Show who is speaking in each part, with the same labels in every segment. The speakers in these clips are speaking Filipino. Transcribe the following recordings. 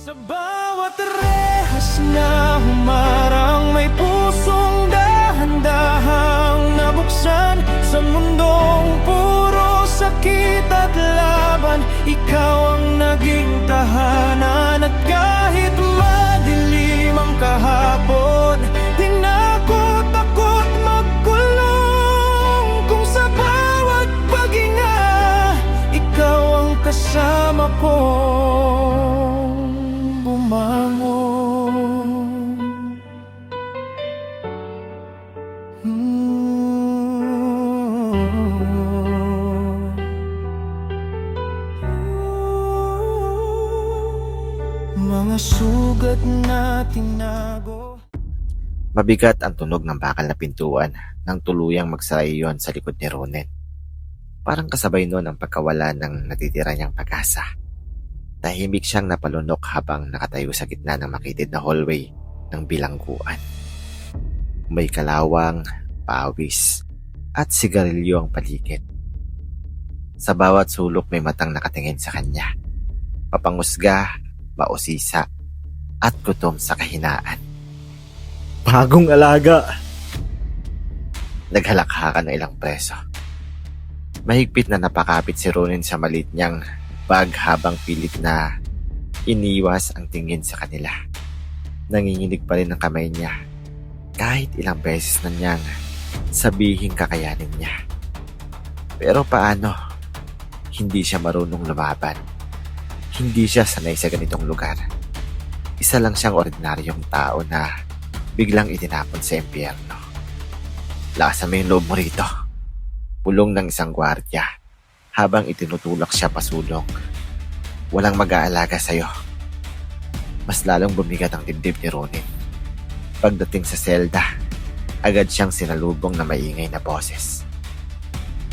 Speaker 1: Sa bawat rehas na humarang may pusong dahan-dahang nabuksan. Sa mundong puro sakit at laban, ikaw ang naging tahanan. At kahit madilim ang kahapon, di na ako takot magkulong. Kung sa bawat paghinga, ikaw ang kasama ko bumangon. Mga sugat na tinago.
Speaker 2: Mabigat ang tunog ng bakal na pintuan nang tuluyang magsara iyon sa likod ni Ronen. Parang kasabay noon ang pagkawala ng natitira niyang pag-asa. Tahimik siyang napalunok habang nakatayo sa gitna ng makitid na hallway ng bilangguan. May kalawang, pawis, at sigarilyo ang paligid. Sa bawat sulok may matang nakatingin sa kanya. Papangusga, mausisa, at gutom sa kahinaan. Bagong alaga! Naghalakhakan ng ilang preso. Mahigpit na napakapit si Ronen sa maliit niyang bag habang pilit na iniwas ang tingin sa kanila. Nanginginig pa rin ang kamay niya kahit ilang beses na niyang sabihing kakayanin niya. Pero paano? Hindi siya marunong lumaban. Hindi siya sanay sa ganitong lugar. Isa lang siyang ordinaryong tao na biglang itinapon sa impyerno. Lakasan mo yung loob mo rito. Pulong ng isang gwardya habang itinutulak siya pasulong. Walang mag-aalaga sa'yo. Mas lalong bumigat ang dibdib ni Ronen. Pagdating sa selda, agad siyang sinalubong na maingay na boses.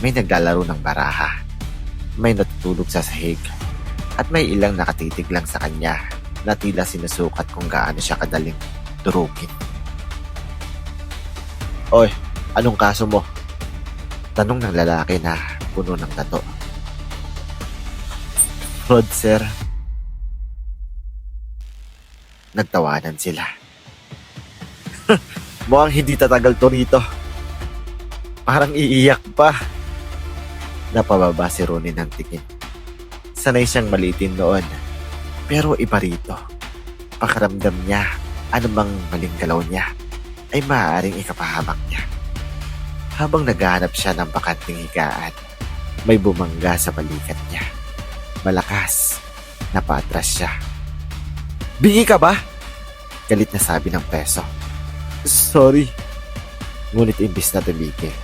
Speaker 2: May naglalaro ng baraha, may natutulog sa sahig, at may ilang nakatitig lang sa kanya na tila sinusukat kung gaano siya kadaling durugin. Oy, anong kaso mo? Tanong ng lalaki na puno ng tato. Fraud, sir. Nagtawanan sila. Mukhang hindi tatagal to rito. Parang iiyak pa. Napababa si Ronen ng tingin. Sanay siyang malitin noon. Pero iba rito. Pakiramdam niya, anumang maling galaw niya ay maaaring ikapahamak niya. Habang naghahanap siya ng bakanting higaan, may bumangga sa balikat niya. Malakas, napaatras siya. Bingi ka ba? Galit na sabi ng preso. Sorry. Ngunit imbis na tumigil,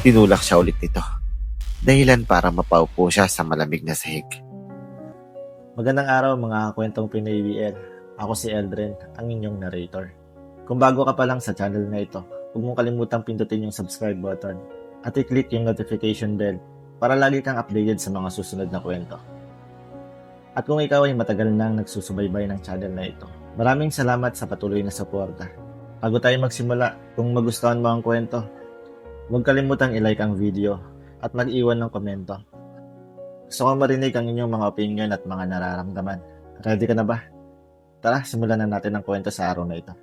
Speaker 2: tinulak siya ulit nito. Dahilan para mapaupo siya sa malamig na sahig.
Speaker 3: Magandang araw mga kwentong Pinoy BL. Ako si Eldren, ang inyong narrator. Kung bago ka pa lang sa channel na ito, huwag mong kalimutang pindutin yung subscribe button at i-click yung notification bell para lagi kang updated sa mga susunod na kwento. At kung ikaw ay matagal nang nagsusubaybay ng channel na ito, maraming salamat sa patuloy na suporta. Bago tayo magsimula, kung magustuhan mo ang kwento, huwag kalimutang i-like ang video at mag-iwan ng komento. Gusto ko marinig ang inyong mga opinion at mga nararamdaman. Ready ka na ba? Tara, simulan na natin ang kwento sa araw na ito.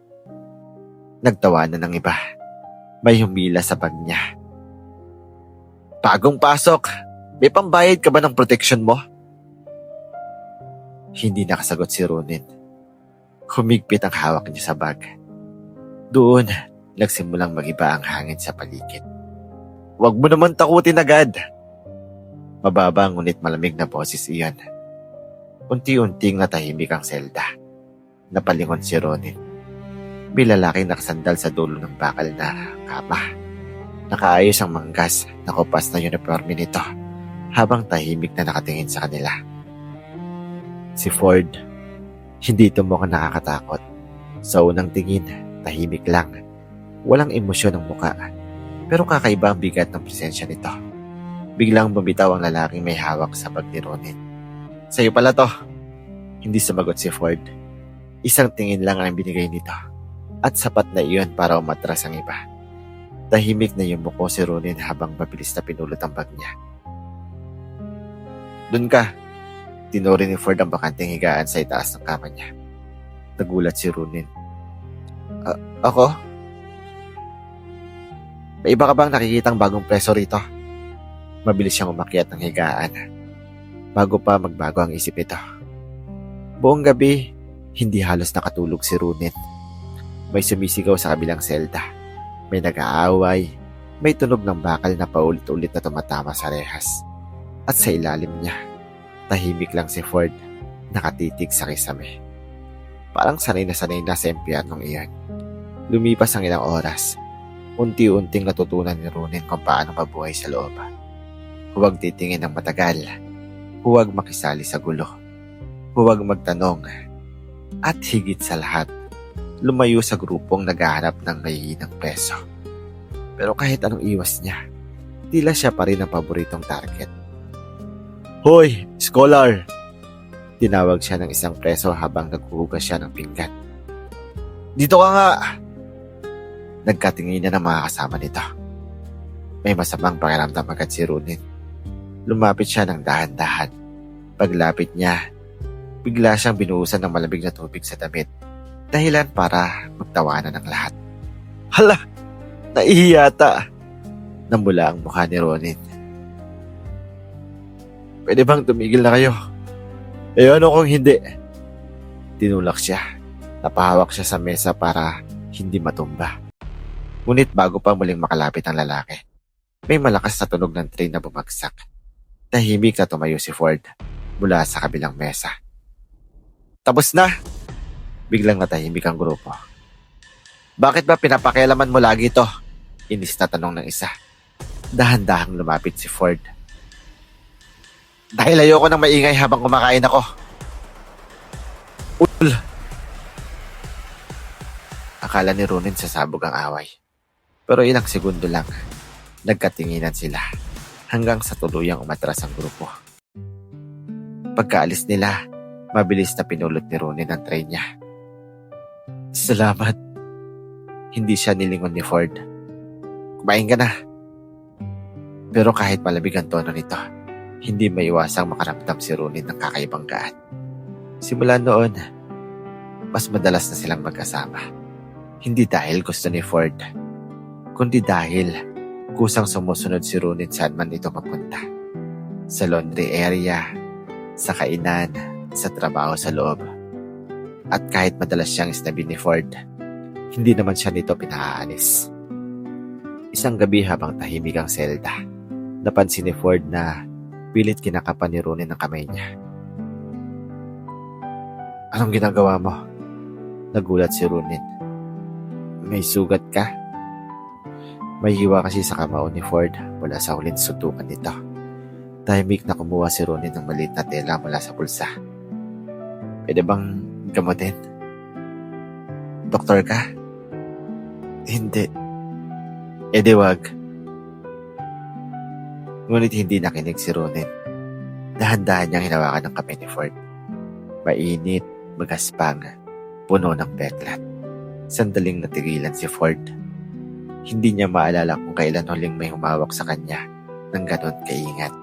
Speaker 2: Nagtawanan ng iba. May humila sa bag niya. Bagong pasok! May pambayad ka ba ng protection mo? Hindi nakasagot si Ronen. Humigpit ang hawak niya sa bag. Doon, nagsimulang magiba ang hangin sa paligid. Huwag mo naman takutin agad! Mababa ngunit malamig na boses iyon. Unti-unting natahimik ang selda. Napalingon si Ronen. May lalaking nakasandal sa dulo ng bakal na kama. Nakaayos ang manggas na kupas na uniforme nito habang tahimik na nakatingin sa kanila. Si Ford, hindi ito mukhang nakakatakot. Sa unang tingin, tahimik lang. Walang emosyon ang muka. Pero kakaiba ang bigat ng presensya nito. Biglang bumitaw ang lalaking may hawak sa bag ni Ronen. Sa'yo pala to. Hindi sumagot si Ford. Isang tingin lang ang binigay nito. At sapat na iyon para umatras ang iba. Tahimik na yumuko si Ronen habang mabilis na pinulot ang bag niya. Doon ka. Tinuri ni Ford ang bakanteng higaan sa itaas ng kama niya. Nagulat si Ronin. Ako? May iba ka bang nakikitang bagong preso rito? Mabilis siyang umakyat ng higaan bago pa magbago ang isip nito. Buong gabi, hindi halos nakatulog si Ronin. May sumisigaw sa kabilang selda. May nag-aaway. May tunog ng bakal na paulit-ulit na tumatama sa rehas. At sa ilalim niya, tahimik lang si Ford, nakatitig sa kisame. Parang sanay na sa impyernong iyon. Lumipas ang ilang oras. Unti-unting natutunan ni Ronin kung paano mabuhay sa loob. Huwag titingin ng matagal. Huwag makisali sa gulo. Huwag magtanong. At higit sa lahat, lumayo sa grupong naghahanap ng mahihinang preso. Pero kahit anong iwas niya, tila siya pa rin ang paboritong target. Hoy, scholar! Tinawag siya ng isang preso habang naghuhugas siya ng pinggan. Dito ka nga! Nagkatinginan ng mga kasama nito. May masamang pakiramdam agad si Ronin. Lumapit siya ng dahan-dahan. Paglapit niya, bigla siyang binuhusan ng malamig na tubig sa damit. Dahilan para magtawanan ng lahat. Hala! Naihiyata! Namula ang mukha ni Ronin. Pwede bang tumigil na kayo? Ano kung hindi? Tinulak siya. Napahawak siya sa mesa para hindi matumba. Ngunit bago pa muling makalapit ang lalaki, may malakas na tunog ng train na bumagsak. Tahimik na tumayo si Ford mula sa kabilang mesa. Tapos na! Biglang natahimik ang grupo. Bakit ba pinapakialaman mo lagi to? Inis na tanong ng isa. Dahan-dahang lumapit si Ford. Dahil ayoko nang maingay habang kumakain ako. Akala ni Ronin sasabog ang away. Pero ilang segundo lang, nagkatinginan sila hanggang sa tuluyang umatras ang grupo. Pagkaalis nila, mabilis na pinulot ni Ronin ang tray niya. Salamat. Hindi siya nilingon ni Ford. Kumain ka na. Pero kahit malamig ang tono nito, hindi maiwasang makaramdam si Ronin ng kakaibang gaan. Simula noon, mas madalas na silang magkasama. Hindi dahil gusto ni Ford, kundi dahil kusang sumusunod si Ronin saan man ito mapunta. Sa laundry area, sa kainan, sa trabaho sa loob. At kahit madalas siyang isnabi ni Ford, hindi naman siya nito pinaalis. Isang gabi habang tahimik ang selda, napansin ni Ford na pilit kinakapan ni Ronin ang kamay niya. Anong ginagawa mo? Nagulat si Ronin. May sugat ka? May hiwa kasi sa kamao ni Ford mula sa huling suntukan nito. Tahimik na kumuha si Ronin ng maliit na tela mula sa bulsa. Pwede bang gamutin? Doktor ka? Hindi. Di wag. Ngunit hindi nakinig si Ronin. Dahan-dahan niyang hinawakan ng kamay ni Ford. Mainit, magaspang, puno ng beklat. Sandaling natigilan si Ford. Hindi niya maalala kung kailan huling may humawak sa kanya ng ganon kaingat.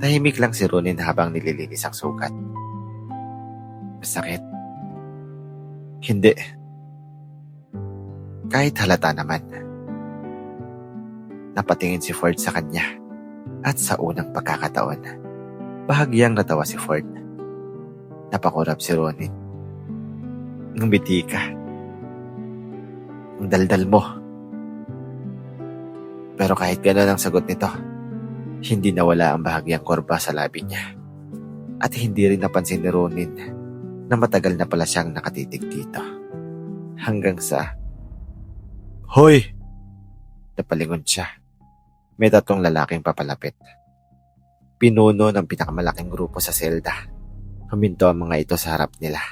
Speaker 2: Tahimik lang si Ronin habang nililinis ang sugat. Masakit? Hindi. Kahit halata naman. Napatingin si Ford sa kanya at sa unang pagkakataon, bahagyang natawa si Ford. Napakurap si Ronin. Ngumiti ka. Ang daldal mo. Pero kahit gano'n ang sagot nito, hindi nawala ang bahagyang korba sa labi niya. At hindi rin napansin ni Ronin na matagal na pala siyang nakatitig dito. Hanggang sa, Hoy! Napalingon siya. May 3 lalaking papalapit. Pinuno ng pinakamalaking grupo sa selda. Huminto ang mga ito sa harap nila.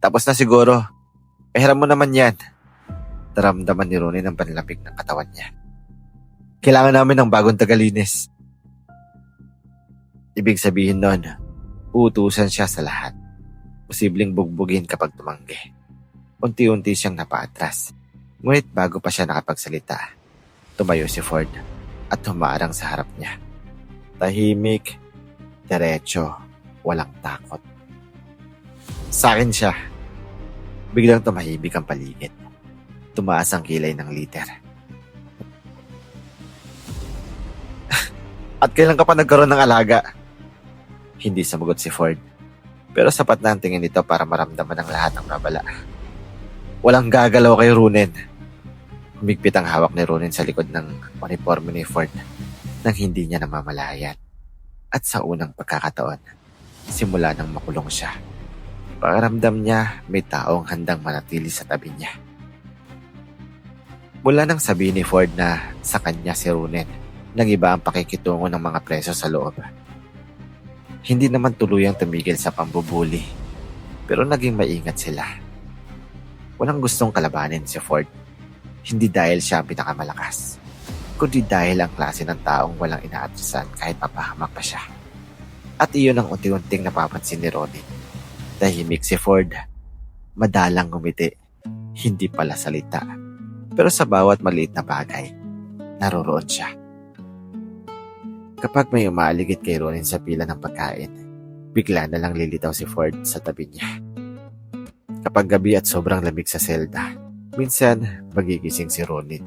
Speaker 2: Tapos na siguro. Pahiram mo naman yan. Naramdaman ni Ronin ang panlapig ng katawan niya. Kailangan namin ng bagong tagalinis. Ibig sabihin nun, uutusan siya sa lahat. Posibleng bugbugin kapag tumanggi. Unti-unti siyang napaatras. Ngunit bago pa siya nakapagsalita, tumayo si Ford at humaarang sa harap niya. Tahimik, Diretso, walang takot. Sa akin siya. Biglang tumahimik ang paligid. Tumaas ang kilay ng liter. At kailan ka pa nagkaroon ng alaga? Hindi sumagot si Ford. Pero sapat na ang tingin nito para maramdaman ang lahat ng babala. Walang gagalaw kay Ronin. Humigpit ang hawak ni Ronin sa likod ng uniforme ni Ford nang hindi niya namamalayan. At sa unang pagkakataon, simula nang makulong siya. Pakiramdam niya may taong handang manatili sa tabi niya. Mula nang sabihin ni Ford na sa kanya si Ronin, nag-iba ang pakikitungo ng mga preso sa loob. Hindi naman tuluyang tumigil sa pambubuli, pero naging maingat sila. Walang gustong kalabanin si Ford, hindi dahil siya ang pinakamalakas, kundi dahil ang klase ng taong walang inaatrasan kahit mapahamak pa siya. At iyon ang unti-unting napapansin ni Ronin. Tahimik si Ford, madalang ngumiti, hindi pala salita. Pero sa bawat maliit na bagay, naroroon siya. Kapag may umaaligid kay Ronin sa pila ng pagkain, bigla na lang lilitaw si Ford sa tabi niya. Kapag gabi at sobrang lamig sa selda, minsan magigising si Ronin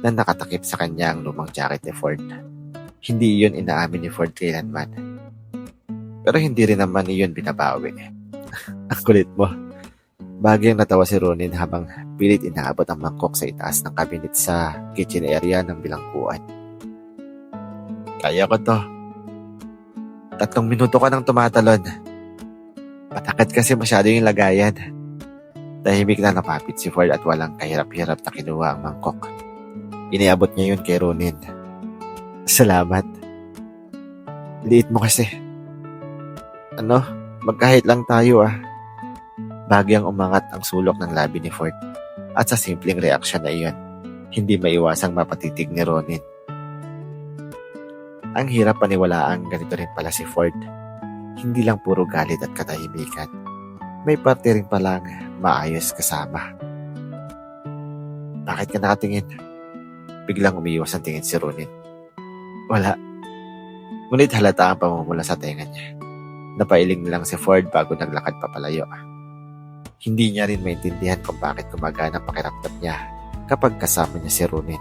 Speaker 2: na nakatakip sa kanya ang lumang jacket ni Ford. Hindi iyon inaamin ni Ford kailanman. Pero hindi rin naman iyon binabawi. Ang kulit mo. Bagyang natawa si Ronin habang pilit inaabot ang mangkok sa itaas ng cabinet sa kitchen area ng bilangguan. Kaya ko to. 3 minuto ka nang tumatalon. Patakad kasi masyado yung lagayan. Tahimik na napapit si Ford at walang kahirap-hirap na kinuha ang mangkok. Iniabot niya yun kay Ronin. Salamat. Liit mo kasi. Magkahit lang tayo ah. Bagyang umangat ang sulok ng labi ni Ford. At sa simpleng reaksyon na iyon, hindi maiwasang mapatitig ni Ronin. Ang hirap paniwalaan ganito rin pala si Ford. Hindi lang puro galit at katahimikan. May parte rin palang maayos kasama. Bakit ka nakatingin? Biglang umiiwas ang tingin si Ronin. Wala. Ngunit halata ang pamumula sa tenga niya. Napailing na lang si Ford bago naglakad papalayo. Hindi niya rin maintindihan kung bakit gumagana ang pakiramdam niya kapag kasama niya si Ronin.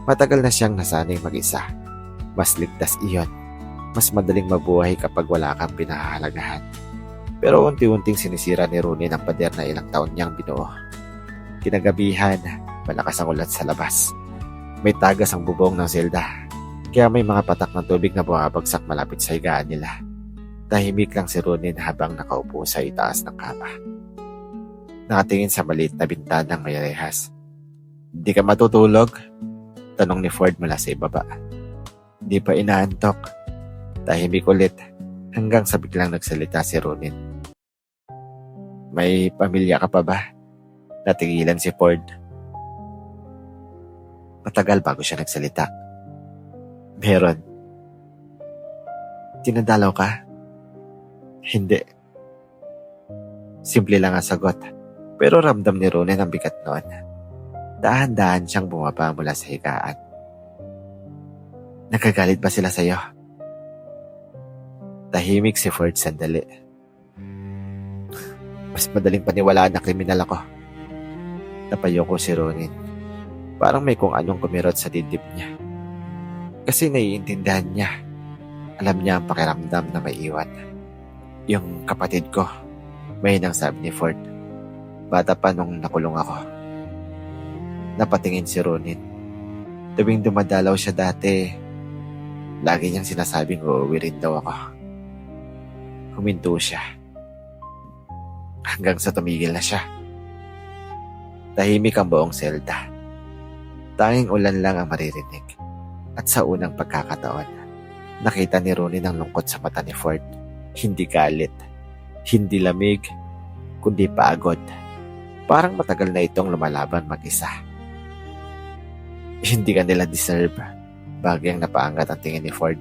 Speaker 2: Matagal na siyang nasanay mag-isa. Mas ligtas iyon. Mas madaling mabuhay kapag wala kang pinahahalagahan. Pero unti-unting sinisira ni Ronin ang pader na ilang taon niyang binuo. Kinagabihan, malakas ang ulat sa labas. May tagas ang bubong ng selda, kaya may mga patak ng tubig na bumabagsak malapit sa higaan nila. Tahimik lang si Ronin habang nakaupo sa itaas ng kama. Nakatingin sa maliit na bintanang may rehas. Di ka matutulog? Tanong ni Ford mula sa ibaba. Di pa inaantok. Tahimik ulit hanggang sa biglang nagsalita si Ronin. May pamilya ka pa ba? Natigilan si Ford. Matagal bago siya nagsalita. Meron. Tinadalaw ka? Hindi. Simple lang ang sagot. Pero ramdam ni Ronin ang bigat noon. Dahan-dahan siyang bumaba mula sa higaan. Nagkagalit ba sila sa'yo? Tahimik si Ford sandali. Mas madaling paniwalaan na kriminal ako. Napayo ko si Ronin. Parang may kung anong kumirot sa dibdib niya. Kasi naiintindihan niya. Alam niya ang pakiramdam na may iwan. Yung kapatid ko, may nang sabi ni Ford. Bata pa nung nakulong ako. Napatingin si Ronin. Tuwing dumadalaw siya dati, lagi niyang sinasabing uuwi rin daw ako. Huminto siya. Hanggang sa tumigil na siya. Tahimik ang buong selda. Tanging ulan lang ang maririnig. At sa unang pagkakataon, nakita ni Ronin ang lungkot sa mata ni Ford. Hindi galit, hindi lamig, kundi pagod. Parang matagal na itong lumalaban mag-isa. Hindi ka nila deserve. Bagyang napaangat ang tingin ni Ford.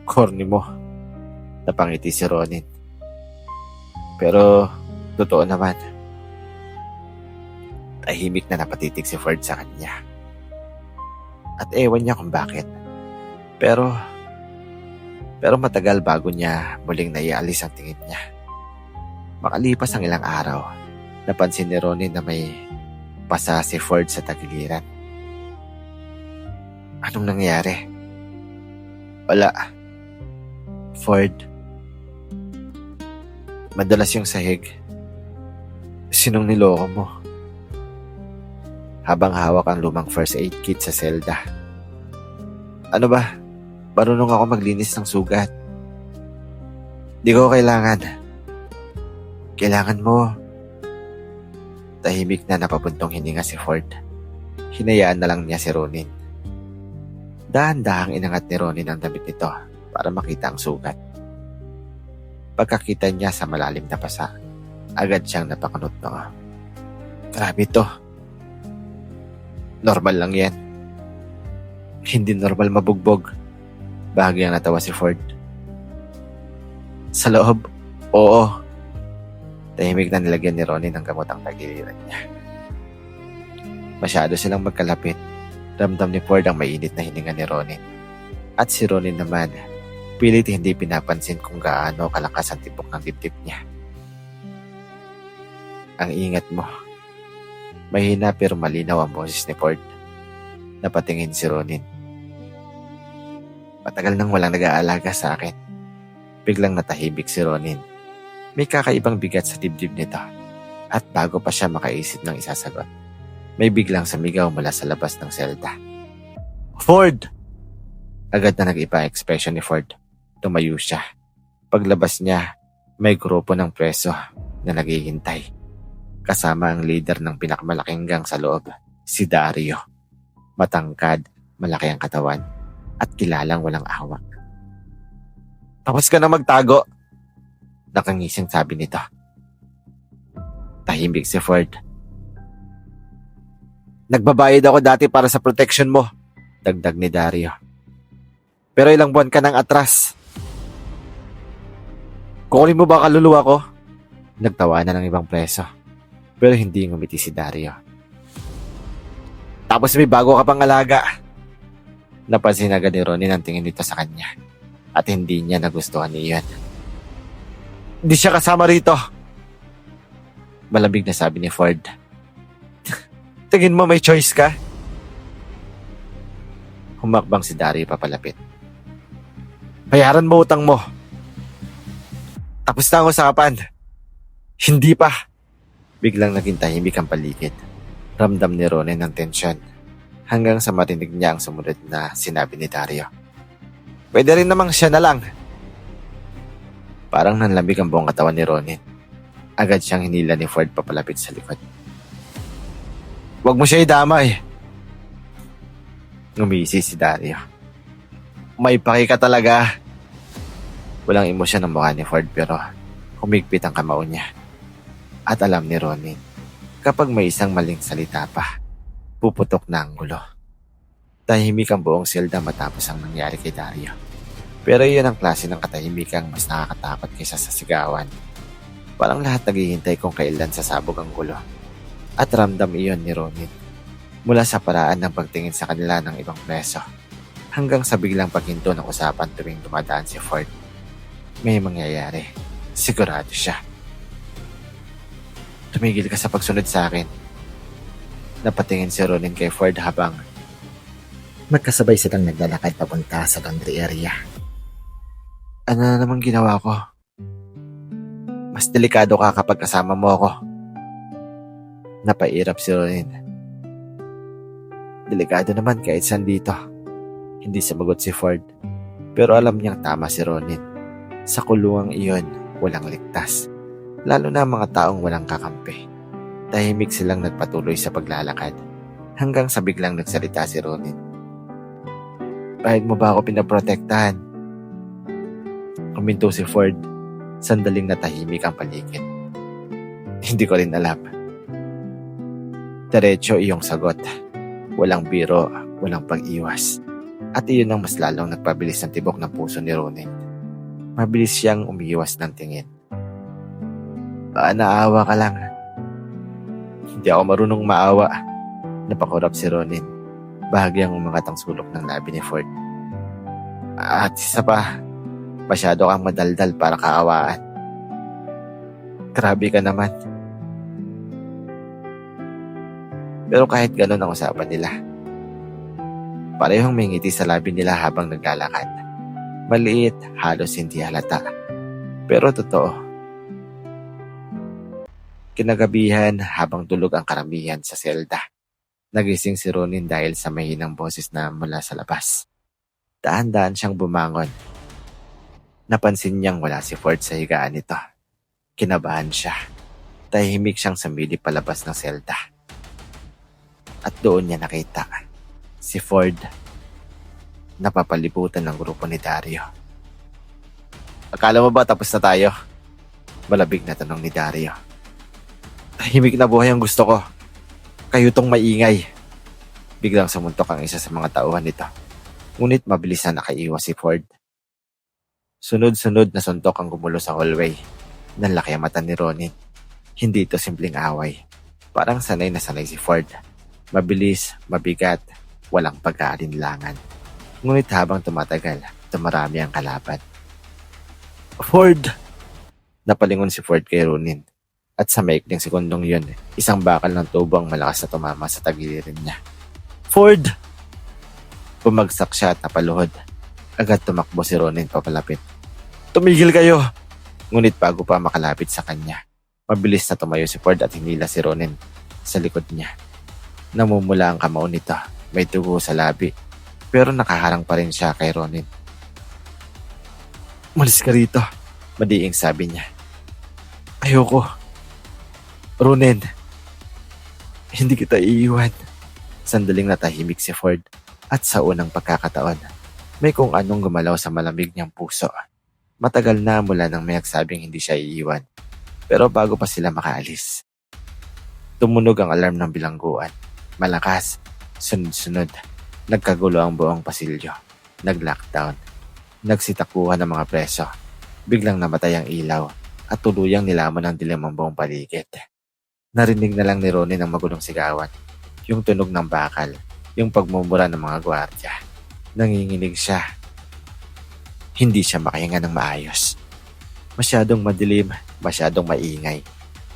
Speaker 2: Corny mo. Napangiti si Ronin. Pero, totoo naman. Tahimik na napatitig si Ford sa kanya. At ewan niya kung bakit. Pero, Pero matagal bago niya muling naialis ang tingin niya. Makalipas ang ilang araw, napansin ni Ronin na may pasa si Ford sa tagiliran. Anong nangyari? Wala. Ford. Madalas yung sahig. Sinong niloko mo? Habang hawak ang lumang first aid kit sa selda. Ano ba? Marunong ako maglinis ng sugat. Di ko kailangan. Kailangan mo. Tahimik na napapuntong hininga si Ford. Hinayaan na lang niya si Ronin. Dahan-dahang inangat ni Ronin ang damit nito para makita ang sugat. Pagkakita niya sa malalim na pasa, agad siyang napakunot noo. Grabe to. Normal lang yan. Hindi normal mabugbog. Bahagyang natawa si Ford. Sa loob, oo. Tahimik na nilagyan ni Ronin ng gamot ang tagiliran niya. Masyado silang magkalapit. Ramdam ni Ford ang mainit na hininga ni Ronin. At si Ronin naman, pilit hindi pinapansin kung gaano kalakas ang tibok ng dibdib niya. Ang ingat mo. Mahina pero malinaw ang boses ni Ford. Napatingin si Ronin. Matagal nang walang nag-aalaga sa akin. Biglang natahimik si Ronin. May kakaibang bigat sa dibdib nito. At bago pa siya makaisip ng isasagot, may biglang sumigaw mula sa labas ng selda. Ford! Agad na nag-iba ang ekspresyon ni Ford. Tumayo siya. Paglabas niya, may grupo ng preso na naghihintay. Kasama ang leader ng pinakamalaking gang sa loob, si Dario. Matangkad, malaki ang katawan, at kilalang walang awak. Tapos ka na magtago, nakangising sabi nito. Tahimik si Ford. Nagbabayad ako dati para sa protection mo, dagdag ni Dario. Pero ilang buwan ka nang atras. Kukunin mo ba kaluluwa ko? Nagtawanan ng ibang preso. Pero hindi ngumiti si Dario. Tapos may bago ka pang alaga. Napansin agad ni Ronin ang tingin nito sa kanya. At hindi niya nagustuhan iyon. Hindi siya kasama rito. Malamig na sabi ni Ford. Tingin mo may choice ka? Humakbang si Dario papalapit. Bayaran mo utang mo. Tapos na ang usapan. Hindi pa. Biglang naging tahimik ang paligid. Ramdam ni Ronin ang tensyon. Hanggang sa marinig niya ang sumunod na sinabi ni Dario. Pwede rin namang siya na lang. Parang nanlamig ang buong katawan ni Ronin. Agad siyang hinila ni Ford papalapit sa likod. Huwag mo siya idamay. Ngumisi si Dario. May paki ka talaga. Walang emosyon ang mukha ni Ford pero humigpit ang kamao niya. At alam ni Ronin, kapag may isang maling salita pa, puputok na ang gulo. Tahimik ang buong selda matapos ang nangyari kay Dario. Pero iyon ang klase ng katahimikang mas nakakatakot kaysa sa sigawan. Parang lahat naghihintay kung kailan sasabog ang gulo. At ramdam iyon ni Ronin. Mula sa paraan ng pagtingin sa kanila ng ibang preso, hanggang sa biglang paghinto ng usapan tuwing dumadaan si Ford. May mangyayari. Sigurado siya. Tumigil ka sa pagsunod sa akin. Napatingin si Ronin kay Ford habang magkasabay silang naglalakad papunta sa laundry area. Ano na namang ginawa ko? Mas delikado ka kapag kasama mo ako. Napairap si Ronin. Delikado naman kahit saan dito. Hindi sumagot si Ford. Pero alam niyang tama si Ronin. Sa kulungang iyon, walang ligtas. Lalo na mga taong walang kakampi. Tahimik silang nagpatuloy sa paglalakad. Hanggang sa biglang nagsalita si Ronin. Bakit mo ba ako pinaprotektahan? Kuminto si Ford. Sandaling natahimik ang paligid. Hindi ko rin alam. Diretso iyong sagot. Walang biro, walang pag-iwas. At iyon ang mas lalong nagpabilis ng tibok ng puso ni Ronin. Mabilis siyang umiiwas ng tingin. Naawa ka lang. Hindi ako marunong maawa. Napakurap si Ronin. Bahagyang umangat ang sulok ng labi ni Ford. At isa pa, Masyado kang madaldal para kaawaan. Grabe ka naman. Pero kahit ganun ang usapan nila, parehong may ngiti sa labi nila habang naglalakad. Maliit, halos hindi halata. Pero totoo. Kinagabihan habang tulog ang karamihan sa selda, nagising si Ronin dahil sa mahinang boses na mula sa labas. Daan-daan siyang bumangon. Napansin niyang wala si Ford sa higaan nito. Kinabahan siya. Tahimik siyang sumilip palabas ng selda. At doon niya nakita si Ford napapalibutan ng grupo ni Dario. Akala mo ba tapos na tayo? Malabig na tanong ni Dario. Tahimik na buhay ang gusto ko. Kayo tong maingay. Biglang sumuntok ang isa sa mga tauhan nito. Ngunit mabilis na nakaiwas si Ford. Sunod-sunod na suntok ang gumulo sa hallway. Nanlaki ang mata ni Ronin. Hindi ito simpleng away. Parang sanay na sanay si Ford. Mabilis, mabigat, walang pag-aalinlangan. Ngunit habang tumatagal, tumarami ang kalaban. Ford! Napalingon si Ford kay Ronin. At sa maikling sekundong yun, isang bakal ng tubo ang malakas na tumama sa tagiliran niya. Ford! Bumagsak siya at napaluhod. Agad tumakbo si Ronin papalapit. Tumigil kayo! Ngunit bago pa makalapit sa kanya, mabilis na tumayo si Ford at hinila si Ronin sa likod niya. Namumula ang kamao nito. May dugo sa labi. Pero nakaharang pa rin siya kay Ronin. Malis ka rito, madiing sabi niya. Ayoko. Ronin, hindi kita iiwan. Sandaling natahimik si Ford at sa unang pagkakataon, may kung anong gumalaw sa malamig niyang puso. Matagal na mula nang may nagsabing hindi siya iiwan. Pero bago pa sila makaalis, tumunog ang alarm ng bilangguan. Malakas, sunod-sunod, nagkagulo ang buong pasilyo. Nag-lockdown, nagsitakuhan ng mga preso. Biglang namatay ang ilaw at tuluyang nilamon ang dilim ang buong paligid. Narinig na lang ni Ronin ang magulong sigawan, yung tunog ng bakal, yung pagmumura ng mga gwardya. Nanginginig siya. Hindi siya makahinga ng maayos. Masyadong madilim, masyadong maingay,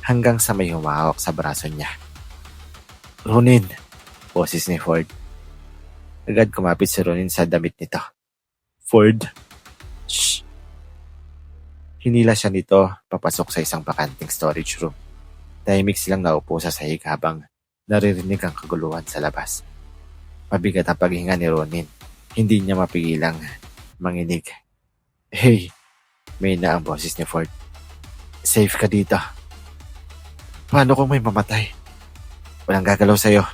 Speaker 2: hanggang sa may humahawak sa braso niya. Ronin, boses ni Ford. Agad kumapit si Ronin sa damit nito. Ford, shh. Hinila siya nito papasok sa isang bakanting storage room. Tahimik silang naupo sa sahig habang naririnig ang kaguluhan sa labas. Mabigat ang paghinga ni Ronin. Hindi niya mapigilang manginig. Hey, may na ang boses ni Ford. Safe ka dito. Paano kung may mamatay? Walang gagalaw sa'yo.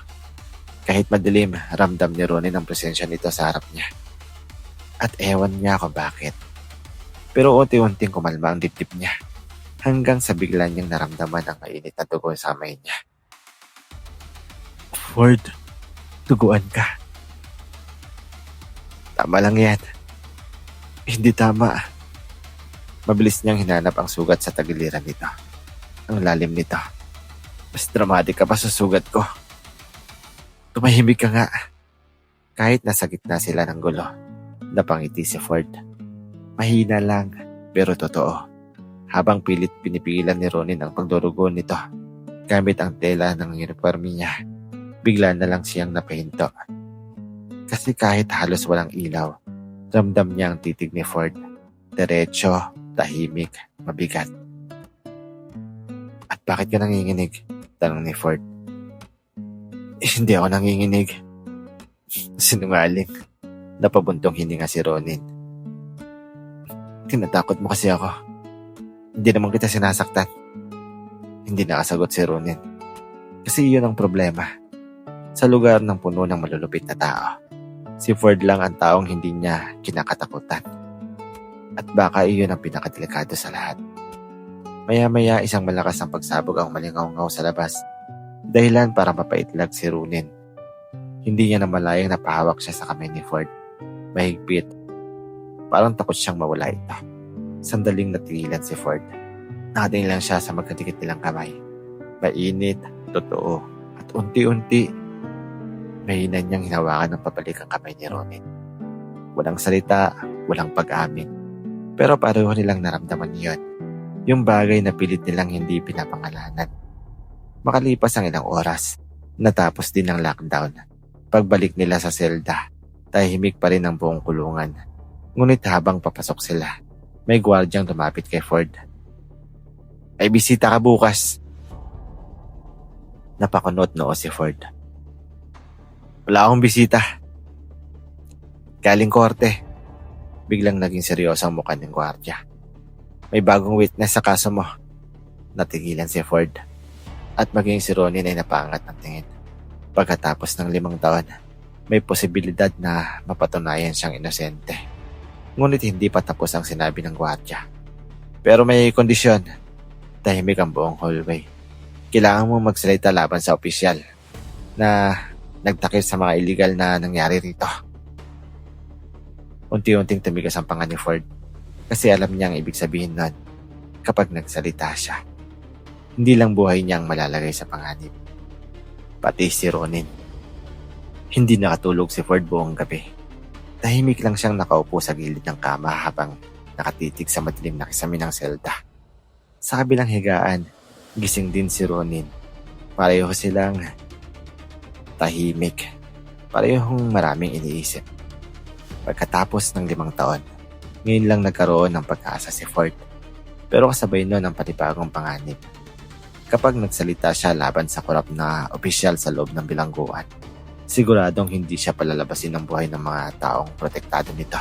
Speaker 2: Kahit madilim, ramdam ni Ronin ang presensya nito sa harap niya. At ewan niya kung bakit. Pero unti-unting kumalma ang dibdib niya. Hanggang sa bigla niyang naramdaman ang mainit na dugo sa kamay niya. Ford, duguan ka. Tama lang yan. Hindi tama. Mabilis niyang hinanap ang sugat sa tagiliran nito. Ang lalim nito. Mas dramatic ka pa sa sugat ko. Tumahimik ka nga. Kahit nasa gitna sila ng gulo, napangiti si Ford. Mahina lang, pero totoo. Habang pilit pinipigilan ni Ronin ang pagdurugo nito, gamit ang tela ng uniforme niya, bigla na lang siyang napahinto. Kasi kahit halos walang ilaw, ramdam niya ang titig ni Ford. Diretso, tahimik, mabigat. At bakit ka nanginginig? Tanong ni Ford. Hindi ako nanginginig. Sinungaling. Napabuntong hininga si Ronin. Tinatakot mo kasi ako. Hindi naman kita sinasaktan. Hindi nakasagot si Ronin. Kasi iyon ang problema. Sa lugar ng puno ng malulupit na tao, si Ford lang ang taong hindi niya kinakatakutan. At baka iyon ang pinakadelikado sa lahat. Maya-maya isang malakas ang pagsabog ang malingaw-ngaw sa labas. Dahilan para mapaitlag si Ronin. Hindi niya namalayang napahawak siya sa kamay ni Ford. Mahigpit. Parang takot siyang mawala ito. Sandaling natigilan si Ford. Nakatingin lang siya sa magkadikit nilang kamay. Mainit, totoo, at unti-unti, mahina niyang hinawakan ng pabalik ang kamay ni Ronin. Walang salita, walang pag-amin. Pero pareho nilang naramdaman yon, yung bagay na pilit nilang hindi pinapangalanan. Makalipas ang ilang oras, natapos din ang lockdown. Pagbalik nila sa selda, tahimik pa rin ang buong kulungan. Ngunit habang papasok sila, may gwardyang lumapit kay Ford. "Ay bisita ka bukas." Napakunot noo si Ford. "Wala akong bisita. Galing korte." Biglang naging seryoso ang mukha ng gwardya. "May bagong witness sa kaso mo." Natigilan si Ford. At maging si Ronin ay napaangat ng tingin. Pagkatapos ng 5 taon, may posibilidad na mapatunayan siyang inosente. Ngunit hindi pa tapos ang sinabi ng gwardya. "Pero may kondisyon." Tahimik ang buong hallway. "Kailangan mo magsalita laban sa opisyal na nagtakip sa mga illegal na nangyari rito." Unti-unting tumigas ang panga ni Ford kasi alam niya ang ibig sabihin nun kapag nagsalita siya. Hindi lang buhay niya ang malalagay sa panganib, pati si Ronin. Hindi nakatulog si Ford buong gabi. Tahimik lang siyang nakaupo sa gilid ng kama habang nakatitig sa madilim na kisame ng selda. Sa kabilang higaan, gising din si Ronin. Pareho silang tahimik. Parehong maraming iniisip. Pagkatapos ng 5 taon, ngayon lang nagkaroon ng pag-asa si Ford. Pero kasabay nun ang panibagong panganib. Kapag nagsalita siya laban sa korap na opisyal sa loob ng bilangguan, siguradong hindi siya palalabasin ng buhay ng mga taong protektado nito.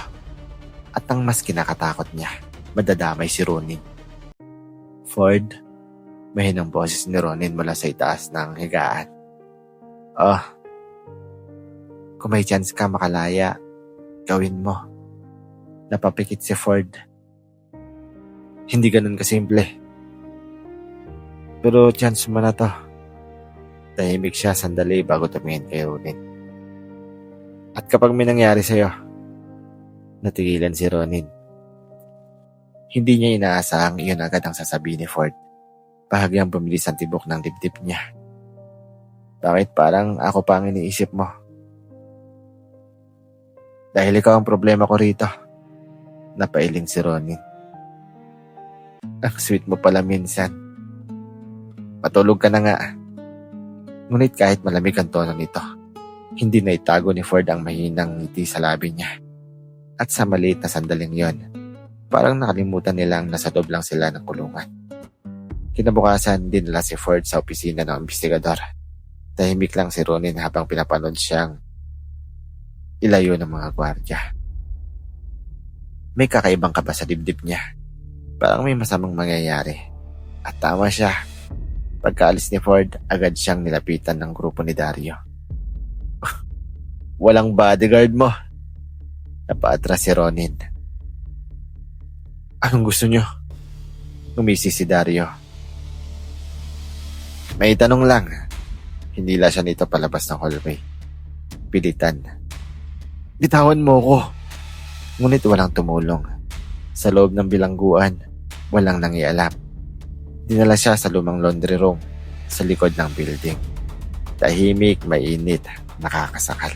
Speaker 2: At ang mas kinakatakot niya, madadamay si Ronin. "Ford," mahinang boses ni Ronin mula sa itaas ng higaan. "Oh, kung may chance ka makalaya, gawin mo." Napapikit si Ford. "Hindi ganun kasimple. Pero chance mo na to." Tahimik siya sandali bago tumingin kay Ronin. "At kapag may nangyari sa'yo?" Natigilan si Ronin. Hindi niya inaasahang iyon agad ang sasabihin ni Ford. Bahagyang bumilis ang tibok ng dibdib niya. "Bakit parang ako pa ang iniisip mo?" "Dahil ikaw ang problema ko rito." Napailing si Ronin. "Ang sweet mo pala minsan. Matulog ka na nga." Ngunit kahit malamig ang tono nito, hindi na itago ni Ford ang mahinang ngiti sa labi niya. At sa maliit na sandaling yon, parang nakalimutan nilang nasa loob lang sila ng kulungan. Kinabukasan dinala si Ford sa opisina ng investigador. Tahimik lang si Ronin habang pinapanood siyang ilayo ng mga gwardya. May kakaibang kaba sa dibdib niya. Parang may masamang mangyayari. At tama siya. Pagkaalis ni Ford, agad siyang nilapitan ng grupo ni Dario. "Walang bodyguard mo." Napaatras si Ronin. "Anong gusto niyo?" Umisi si Dario. "May tanong lang." Hinila siya nito palabas ng hallway. Pilitan. "Bitawan mo ko." Ngunit walang tumulong. Sa loob ng bilangguan, walang nangialam. Dinala siya sa lumang laundry room sa likod ng building. Tahimik, mainit, nakakasakal.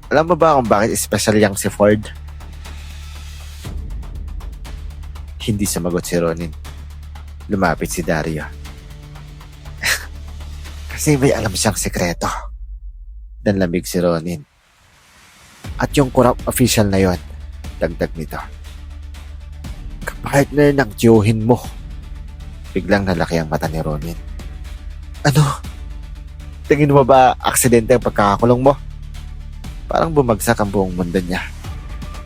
Speaker 2: "Alam mo ba kung bakit espesyal yang si Ford?" Hindi sumagot si Ronin. Lumapit si Dario. "Kasi may alam siyang sekreto." Nanlamig si Ronin. "At yung corrupt official na yon," dagdag nito, "kapartner ng tiyuhin mo." Biglang nalaki ang mata ni Ronin. "Ano? Tingin mo ba aksidente ang pagkakakulong mo?" Parang bumagsak ang buong mundo niya.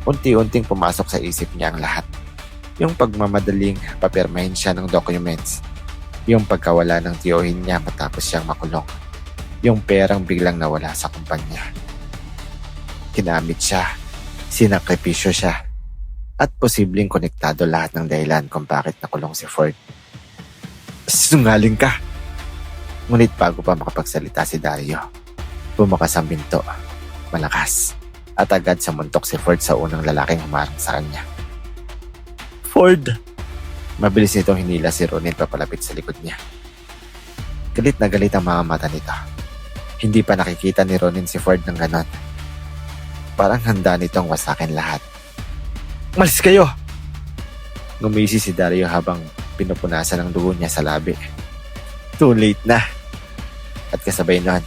Speaker 2: Unti-unting pumasok sa isip niya ang lahat. Yung pagmamadaling papirmahin siya ng documents. Yung pagkawala ng tiyuhin niya matapos siyang makulong. Yung perang biglang nawala sa kumpanya. Kinamit siya. Sinakripisyo siya. At posibleng konektado lahat ng dahilan kung bakit nakulong si Ford. "Sinungaling ka!" Ngunit bago pa makapagsalita si Dario, bumakas ang binto. Malakas. At agad samuntok si Ford sa unang lalaking humarang sa kanya. "Ford!" Mabilis nitong hinila si Ronin papalapit sa likod niya. Galit na galit ang mga mata nito. Hindi pa nakikita ni Ronin si Ford ng ganon. Parang handa nitong wasakin lahat. "Malis kayo! Ngumisi si Dario habang pinupunasan ang dugo niya sa labi. Too late na. At kasabay nun,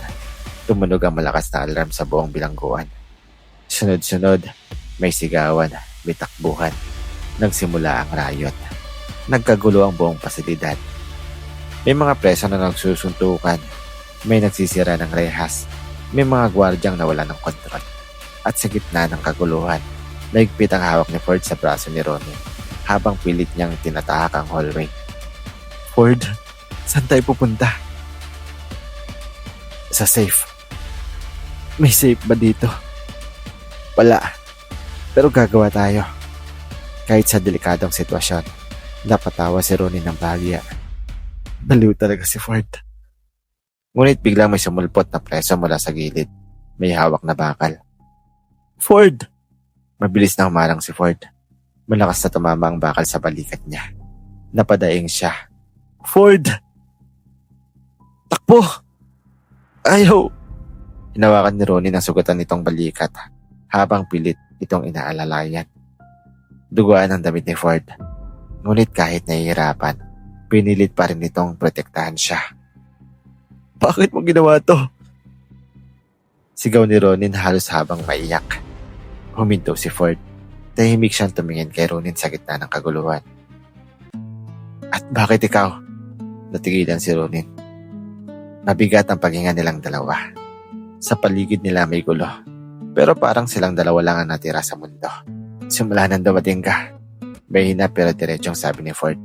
Speaker 2: tumunog ang malakas na alarm sa buong bilangguan. Sunod-sunod, may sigawan, may takbuhan. Nagsimula ang riot. Nagkagulo ang buong pasilidad. May mga preso na nagsusuntukan. May nagsisira ng rehas. May mga gwardyang nawala ng kontrol. At sa gitna ng kaguluhan, naigpit ang hawak ni Ford sa braso ni Ronin habang pilit niyang tinatahak ang hallway. Ford, saan tayo pupunta? Sa safe. May safe ba dito? Wala. Pero gagawa tayo. Kahit sa delikadong sitwasyon, napatawa si Ronin ng bahagya. Baliw talaga si Ford. Ngunit biglang may sumulpot na preso mula sa gilid. May hawak na bakal. Ford! Mabilis na humarang si Ford. Malakas na tumama ang bakal sa balikat niya. Napadaing siya. Ford! Takbo! Ayaw! Hinawakan ni Ronin ang sugatan nitong balikat habang pilit itong inaalalayan. Duguan ang damit ni Ford. Ngunit kahit nahihirapan, pinilit pa rin itong protektahan siya. Bakit mo ginawa to? Sigaw ni Ronin halos habang maiyak. Huminto si Ford. Tahimik siyang tumingin kay Ronin sa gitna ng kaguluhan. At bakit ikaw? Natigilan si Ronin. Mabigat ang paghinga nilang dalawa. Sa paligid nila may gulo. Pero parang silang dalawa lang ang natira sa mundo. Simula nang dumating ka. Mahina pero diretsong sabi ni Ford.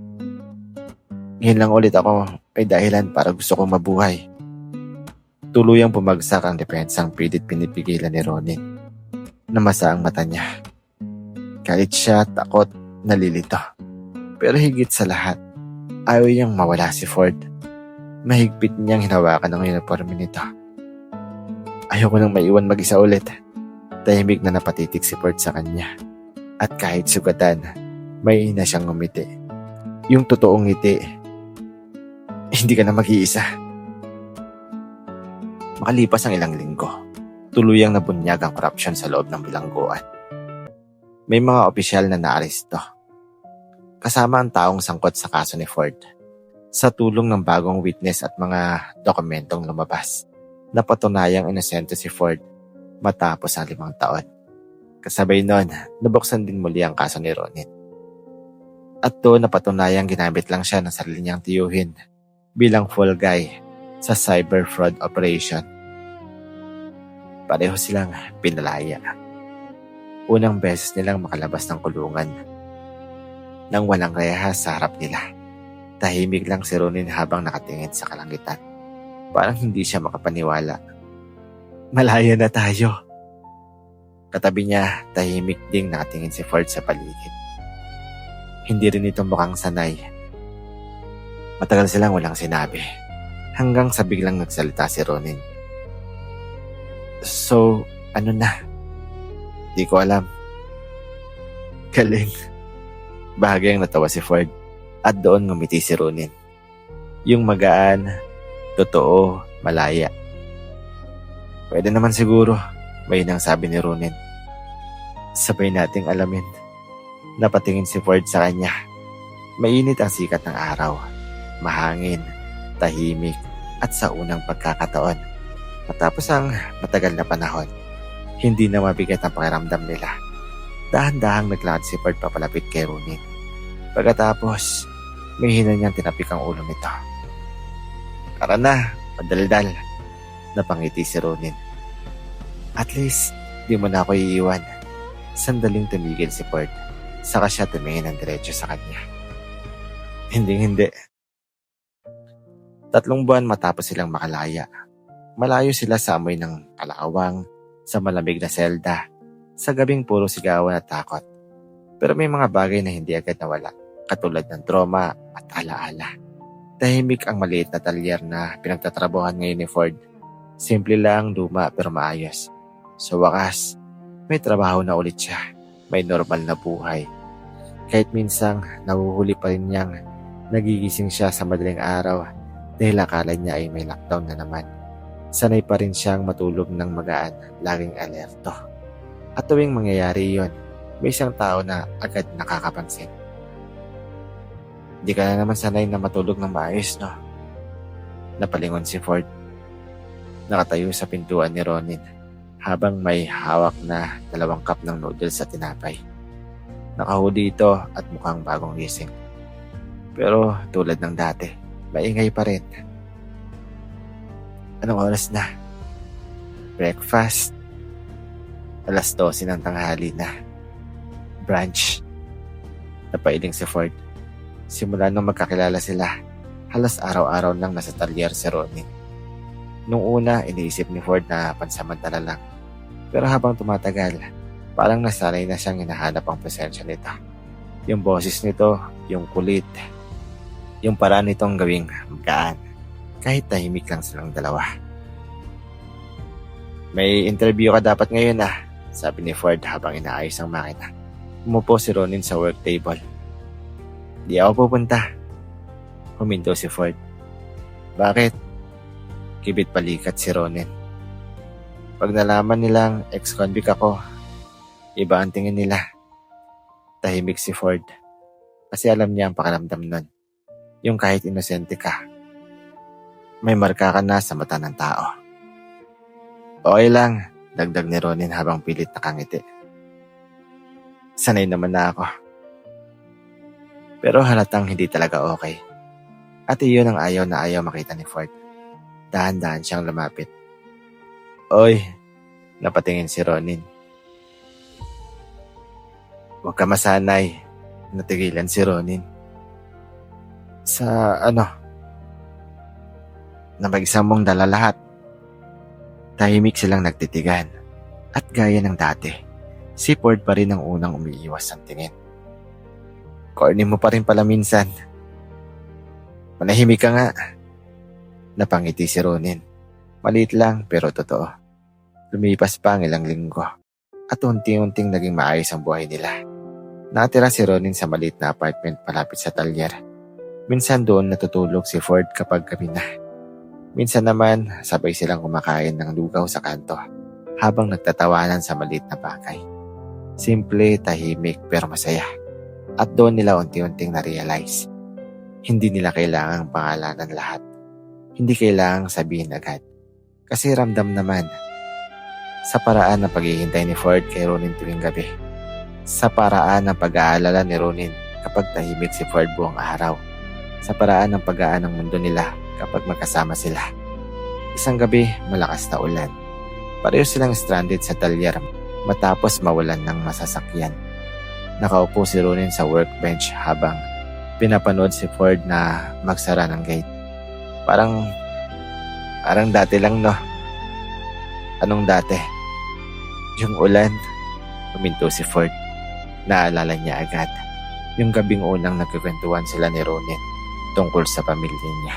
Speaker 2: Ngayon lang ulit ako may dahilan para gusto kong mabuhay. Tuluyang bumagsak ang depensang pilit pinipigilan ni Ronin. Namasa ang mata niya. Galit siya, takot, nalilito. Pero higit sa lahat, ayaw niyang mawala si Ford. Mahigpit niyang hinawakan ang uniforme nito. Ayoko nang maiwan mag-isa ulit. Tahimik na napatitig si Ford sa kanya. At kahit sugatan, may ina siyang ngumiti. Yung totoong ngiti, hindi ka na mag-iisa. Makalipas ang ilang linggo, tuluyang nabunyag ang korupsyon sa loob ng bilangguan. May mga opisyal na naaresto. Kasama ang taong sangkot sa kaso ni Ford. Sa tulong ng bagong witness at mga dokumentong lumabas, napatunayang inosente si Ford matapos ang 5 taon. Kasabay nun, nabuksan din muli ang kaso ni Ronin. At doon napatunayang ginamit lang siya ng sarili niyang tiyuhin bilang fall guy sa cyber fraud operation. Pareho silang pinalaya. Unang beses nilang makalabas ng kulungan. Nang walang rehas sa harap nila, tahimik lang si Ronin habang nakatingin sa kalangitan. Parang hindi siya makapaniwala. Malaya na tayo. Katabi niya, tahimik ding nakatingin si Ford sa paligid. Hindi rin ito mukhang sanay. Matagal silang walang sinabi. Hanggang sa biglang nagsalita si Ronin. So, ano na? Di ko alam. Galing. Bahagyang natawa si Ford at doon ngumiti si Ronin. Yung magaan, totoo, malaya. Pwede naman siguro, may nang sabi ni Ronin. Sabay nating alamin. Napatingin si Ford sa kanya. Mainit ang sikat ng araw. Mahangin, tahimik, at sa unang pagkakataon. Matapos ang matagal na panahon, hindi na mabigat ang pakiramdam nila. Dahan-dahang naglakad si Ford papalapit kay Ronin. Pagkatapos, may hinanyang tinapik ang ulo nito. Tara na, madaldal. Napangiti si Ronin. At least, di mo na ako iiwan. Sandaling tumigil si Ford. Saka siya tumingin ng diretso sa kanya. Hindi. 3 buwan matapos silang makalaya. Malayo sila sa amoy ng kalawang, sa malamig na selda, sa gabing puro sigawan at takot. Pero may mga bagay na hindi agad nawala, katulad ng trauma at alaala. Tahimik ang maliit na talyer na pinagtatrabuhan ngayon ni Ford. Simple lang, luma pero maayos. Sa wakas, may trabaho na ulit siya. May normal na buhay. Kahit minsang nahuhuli pa rin niyang nagigising siya sa madaling araw dahil akala niya ay may lockdown na naman. Sanay pa rin siyang matulog ng magaan, laging alerto. At tuwing mangyayari yon, may isang tao na agad nakakapansin. Di ka na naman sanay na matulog ng maayos, no? Napalingon si Ford. Nakatayo sa pintuan ni Ronin habang may hawak na 2 cup ng noodles sa tinapay. Nakahudi ito at mukhang bagong gising. Pero tulad ng dati, maingay pa rin. Anong oras na? Breakfast. 12:00 ng tanghali na. Brunch. Napailing si Ford. Simula nung magkakilala sila, halos araw-araw lang nasa talyer si Ronin. Nung una, iniisip ni Ford na pansamantala lang. Pero habang tumatagal, parang nasanay na siyang hinahanap ang presensya nito. Yung boses nito, yung kulit, yung paraan nitong gawing magaan, kahit tahimik lang silang dalawa. May interview ka dapat ngayon sabi ni Ford habang inaayos ang makina. Umupo si Ronin sa work table. Di ako pupunta. Huminto si Ford. Bakit? Kibit palikat si Ronin. Pag nalaman nilang ex-convict ako, iba ang tingin nila. Tahimik si Ford. Kasi alam niya ang pakiramdam nun. Yung kahit inosente ka, may marka ka na sa mata ng tao. Okay lang, dagdag ni Ronin habang pilit nakangiti. Sanay naman na ako. Pero halatang hindi talaga okay. At iyon ang ayaw na ayaw makita ni Ford. Dahan-dahan siyang lumapit. Oy, napatingin si Ronin. Huwag ka masanay. Natigilan si Ronin. Sa na mag-isang mong dala lahat. Tahimik silang nagtitigan. At gaya ng dati, si Ford pa rin ang unang umiiwas ng tingin. Corny mo pa rin pala minsan. Manahimik ka nga. Napangiti si Ronin. Maliit lang pero totoo. Lumipas pa ang ilang linggo at unti-unting naging maayos ang buhay nila. Nakatira si Ronin sa maliit na apartment malapit sa talyer. Minsan doon natutulog si Ford kapag gabi na. Minsan naman sabay silang kumakain ng lugaw sa kanto habang nagtatawanan sa maliit na bagay. Simple, tahimik pero masaya. At doon nila unti-unting na-realize. Hindi nila kailangang pangalanan lahat. Hindi kailangang sabihin agad. Kasi ramdam naman. Sa paraan ng paghihintay ni Ford kay Ronin tuwing gabi. Sa paraan ng pag-aalala ni Ronin kapag tahimik si Ford buong araw. Sa paraan ng pag-aan ng mundo nila kapag magkasama sila. Isang gabi, malakas na ulan. Pareho silang stranded sa talyer matapos mawalan ng masasakyan. Nakaupo si Ronin sa workbench habang pinapanood si Ford na magsara ng gate. Parang dati lang, no? Anong dati? Yung ulan. Huminto si Ford. Naalala niya agad. Yung gabing unang nagkukwentuhan sila ni Ronin tungkol sa pamilya niya.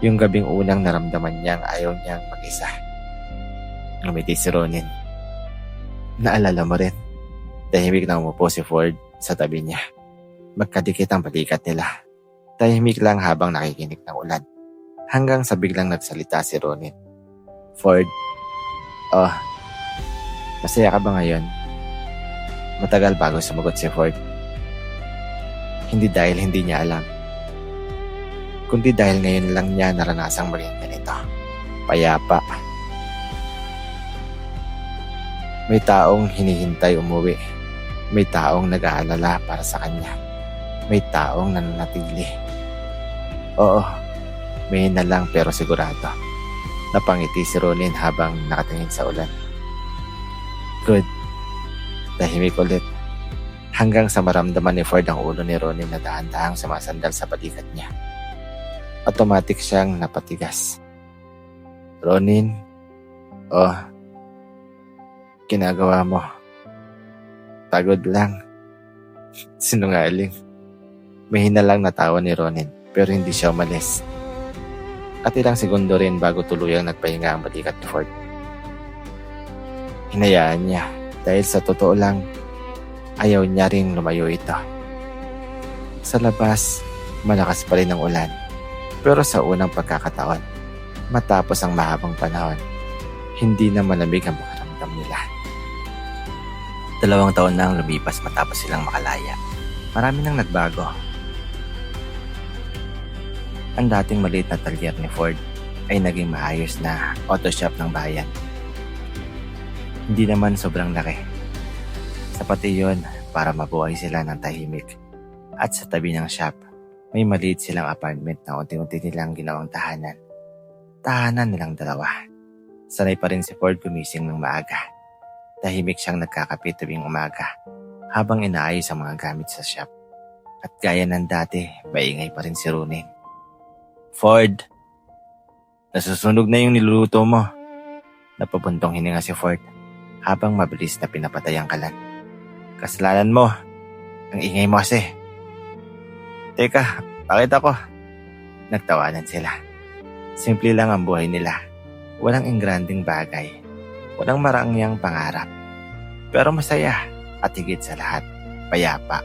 Speaker 2: Yung gabing unang naramdaman niyang ayaw niyang mag-isa. Ngumiti si Ronin. Naalala mo rin? Tahimik na umupo si Ford sa tabi niya. Magkadikit ang balikat nila. Tahimik lang habang nakikinig ng ulan. Hanggang sa biglang nagsalita si Ronin. Ford, masaya ka ba ngayon? Matagal bago sumagot si Ford. Hindi dahil hindi niya alam. Kundi dahil ngayon lang niya naranasang maging ganito. Payapa. May taong hinihintay umuwi. May taong nag-aalala para sa kanya. May taong nananatili. Oo, may na lang pero sigurado. Napangiti si Ronin habang nakatingin sa ulan. Good. Tahimik ulit. Hanggang sa maramdaman ni Ford ang ulo ni Ronin na dahan-dahang sumasandal sa balikat niya. Automatic siyang napatigas. Ronin, ginagawa mo. Pagod lang. Sinungaling. May hinalang natawa ni Ronin pero hindi siya umalis. At ilang segundo rin bago tuluyang nagpahinga ang balikat ni Ford. Hinayaan niya dahil sa totoo lang ayaw niya ring lumayo ito. Sa labas, malakas pa rin ang ulan. Pero sa unang pagkakataon, matapos ang mahabang panahon, hindi na malamig ang pakiramdam nila. 2 taon na ang lumipas matapos silang makalaya. Marami nang nagbago. Ang dating maliit na talyer ni Ford ay naging maayos na auto shop ng bayan. Hindi naman sobrang laki. Sapat iyon para mabuhay sila ng tahimik. At sa tabi ng shop, may maliit silang apartment na unti-unti nilang ginawang tahanan. Tahanan nilang dalawa. Sanay pa rin si Ford gumising ng maaga. Tahimik siyang nagkakape tuwing umaga habang inaayos ang mga gamit sa shop. At gaya ng dati, maingay pa rin si Ronin. Ford, nasusunog na yung niluluto mo. Napabuntong hininga si Ford habang mabilis na pinapatay ang kalan. Kasalanan mo, ang ingay mo kasi. Teka, bakit ako? Nagtawanan sila. Simple lang ang buhay nila. Walang ingranding bagay. Walang marangyang pangarap. Pero masaya at higit sa lahat, payapa.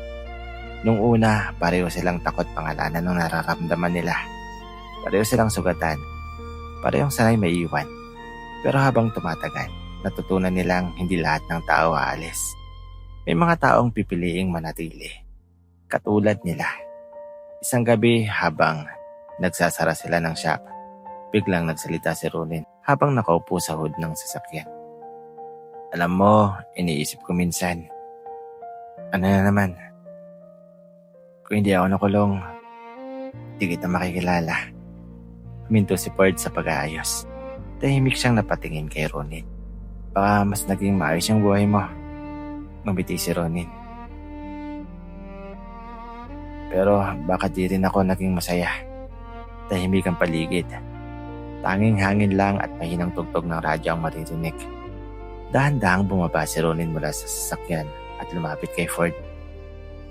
Speaker 2: Nung una, pareho silang takot pangalanan ng nararamdaman nila. Pareho silang sugatan. Parehong sanay maiiwan. Pero habang tumatagal, natutunan nilang hindi lahat ng tao aalis. May mga taong pipiliing manatili. Katulad nila. Isang gabi habang nagsasara sila ng shop, biglang nagsalita si Ronin habang nakaupo sa hood ng sasakyan. Alam mo, iniisip ko minsan. Ano na naman? Kung hindi ako nakulong, di kita makikilala. Huminto si Ford sa pag-aayos. Tahimik siyang napatingin kay Ronin. Baka mas naging maayos yung buhay mo. Mabiti si Ronin. Pero baka di rin ako naging masaya. Tahimik ang paligid. Tanging hangin lang at mahinang tugtog ng radyo ang maririnig. Dahan-dahang bumaba si Ronin mula sa sasakyan at lumapit kay Ford.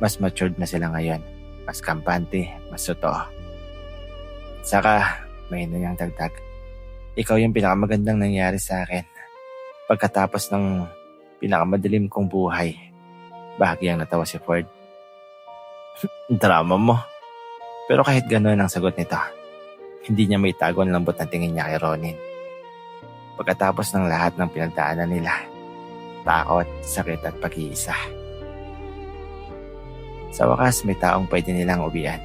Speaker 2: Mas matured na sila ngayon. Mas kampante, mas totoo. Saka, may niyang dagdag. Ikaw yung pinakamagandang nangyari sa akin. Pagkatapos ng pinakamadilim kong buhay. Bahagyang natawa si Ford. Drama mo. Pero kahit gano'n ang sagot nito, hindi niya maitago ang lambot ng tingin niya kay Ronin. Pagkatapos ng lahat ng pinagdaanan nila, takot, sakit at pag-iisa. Sa wakas, may taong pwede nilang uwian.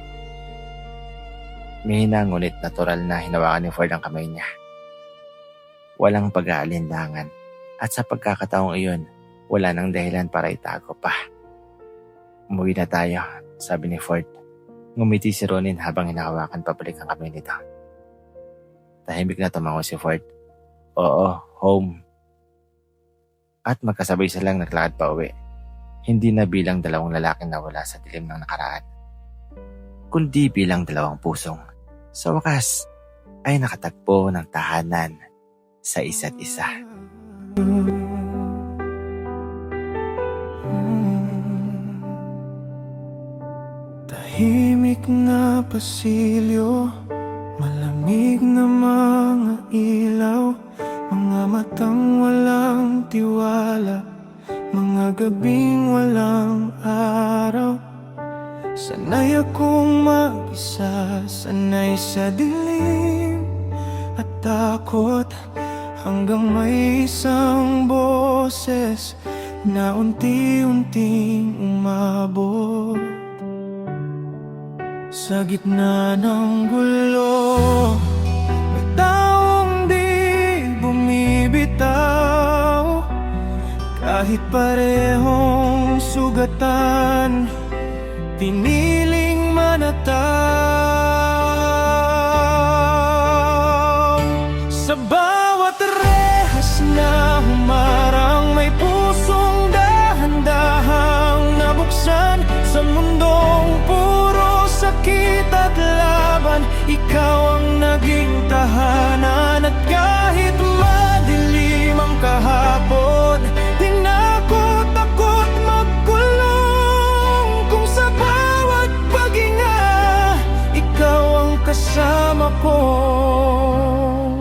Speaker 2: Mahina ngunit natural na hinawakan ni Ford ang kamay niya. Walang pag-aalinlangan at sa pagkakataong iyon, wala nang dahilan para itago pa. Umuwi na tayo, sabi ni Ford. Ngumiti si Ronin habang hinahawakan pabalik ang kamay nito. Tahimik na tumango si Ford. Oo, home. At magkasabay silang naglakad pa uwi. Hindi na bilang dalawang lalaking nawala sa dilim ng nakaraan, kundi bilang dalawang pusong sa wakas ay nakatagpo ng tahanan sa isa't isa.
Speaker 1: Tahimik na pasilyo, malamig na mga ilaw, mga matang walang tiwala, mga gabing walang araw. Sanay akong mag-isa, sanay sa dilim at takot, hanggang may isang boses na unti-unting umabot. Sa gitna ng gulo, may taong di bumibitaw. Kahit parehong sugatan, piniling manataw. Sa bawat rehas na humarang, may pusong dahan-dahang nabuksan. Sa mundong puro sakit at laban, ikaw ang naging tahanan. At kahit madilim ang kahapon, di na ako takot magkulong. Kung sa bawat paghinga, ikaw ang kasama kong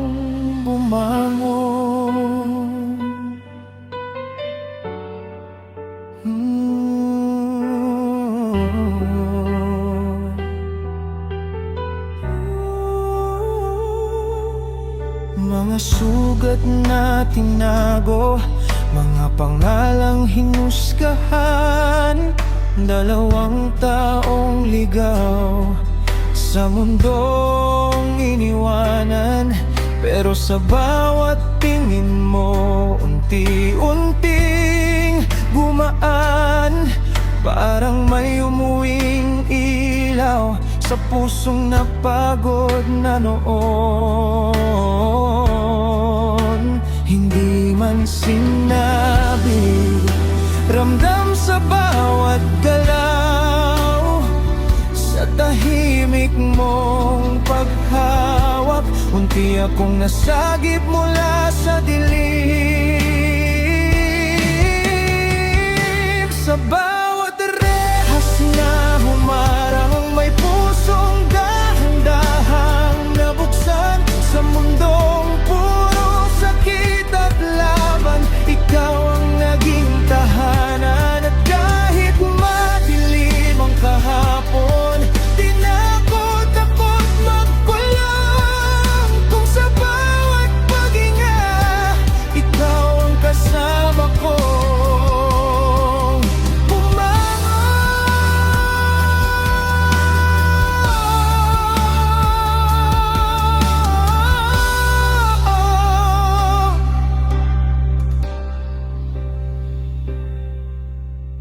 Speaker 1: bumangon. Mga sugat na tinago, mga pangalang hinusgahan, dalawang taong ligaw sa mundong iniwanan. Pero sa bawat tingin mo, unti-unting gumaan. Parang may umuwing ilaw sa pusong napagod na noon. Hindi man sinabi, ramdam sa bawat galaw. Sa tahimik mong paghawak, unti akong nasagip mula sa dilim. Sa bawat rehas na humarang, may pusong dahan-dahang nabuksan. Sa mundong puro sakit at laban, ikaw ang naging tahanan. At kahit madilim ang kahapon, di na ako takot magkulong. Kung sa bawat paghinga, ikaw ang kasama ko.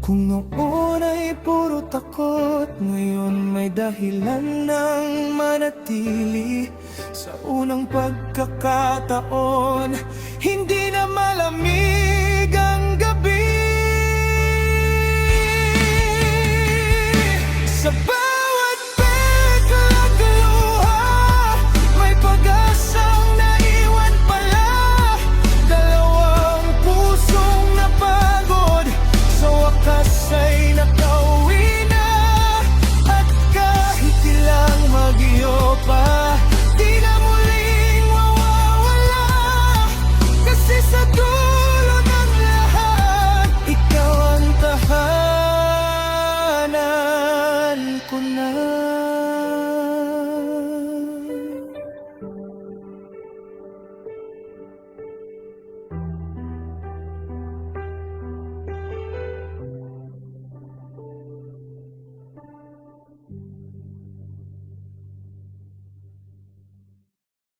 Speaker 1: Kung noon ay puro takot, ngayon may dahilan ng manatili. Sa unang pagkakataon, hindi na malamig